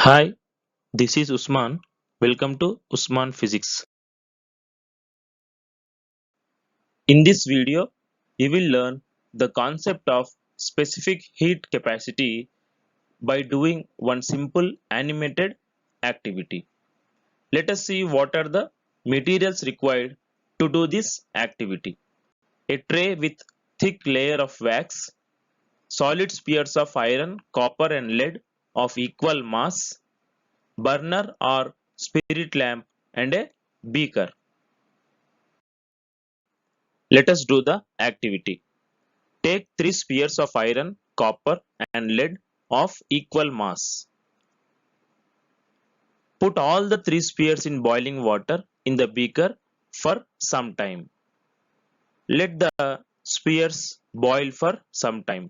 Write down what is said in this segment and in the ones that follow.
Hi, this is Usman. Welcome to Usman Physics. In this video, we will learn the concept of specific heat capacity by doing one simple animated activity. Let us see what are the materials required to do this activity. A tray with thick layer of wax, solid spheres of iron, copper and lead of equal mass, burner or spirit lamp and a beaker. Let us do the activity. Take 3 spheres of iron, copper and lead of equal mass. Put all the 3 spheres in boiling water in the beaker for some time. Let the spheres boil for some time.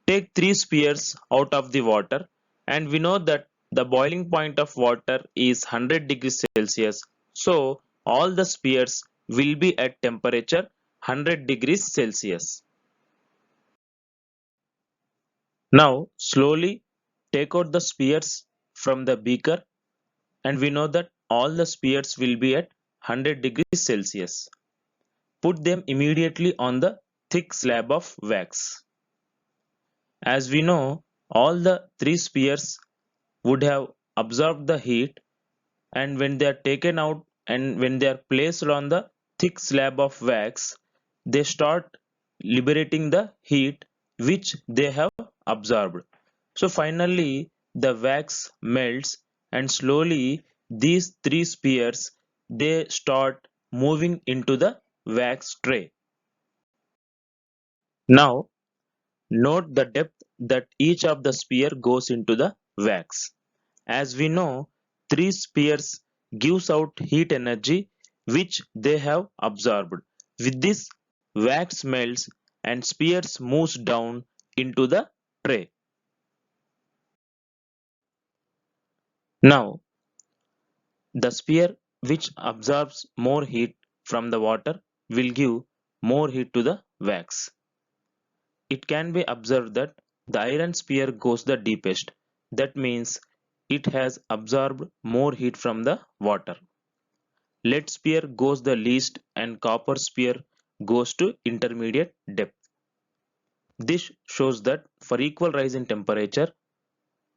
Take 3 spheres out of the water and we know that the boiling point of water is 100 degrees Celsius. So all the spheres will be at temperature 100 degrees Celsius. Now slowly take out the spheres from the beaker and we know that all the spheres will be at 100 degrees Celsius. Put them immediately on the thick slab of wax. As we know, all the 3 spheres would have absorbed the heat, and when they are taken out and when they are placed on the thick slab of wax, they start liberating the heat which they have absorbed. So finally the wax melts and slowly these 3 spheres they start moving into the wax tray. Now note the depth that each of the sphere goes into the wax. As we know, 3 spheres gives out heat energy which they have absorbed. With this, wax melts and spheres moves down into the tray. Now, the sphere which absorbs more heat from the water will give more heat to the wax. It can be observed that the iron sphere goes the deepest. That means it has absorbed more heat from the water. Lead sphere goes the least and copper sphere goes to intermediate depth. This shows that for equal rise in temperature,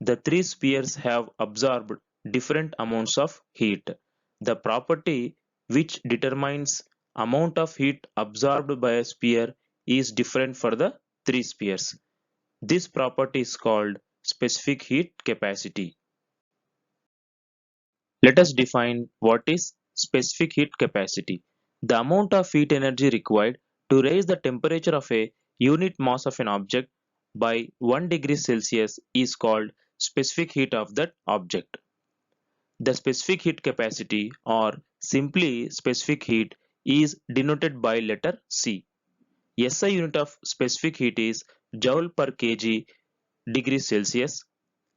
the 3 spheres have absorbed different amounts of heat. The property which determines amount of heat absorbed by a sphere is different for the 3 spheres. This property is called specific heat capacity. Let us define what is specific heat capacity. The amount of heat energy required to raise the temperature of a unit mass of an object by 1 degree Celsius is called specific heat of that object. The specific heat capacity or simply specific heat is denoted by letter C. SI unit of specific heat is joule per kg degree Celsius.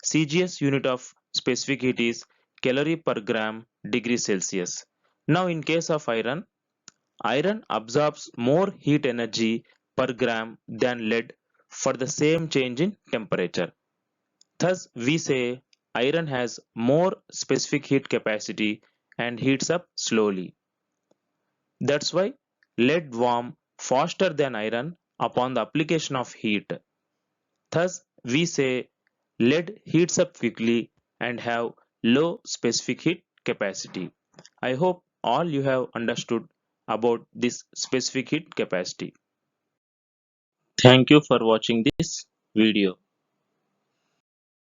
CGS unit of specific heat is calorie per gram degree Celsius. Now in case of iron, iron absorbs more heat energy per gram than lead for the same change in temperature. Thus we say iron has more specific heat capacity and heats up slowly. That's why lead warm faster than iron upon the application of heat. Thus we say lead heats up quickly and have low specific heat capacity. I hope all you have understood about this specific heat capacity. Thank you for watching this video.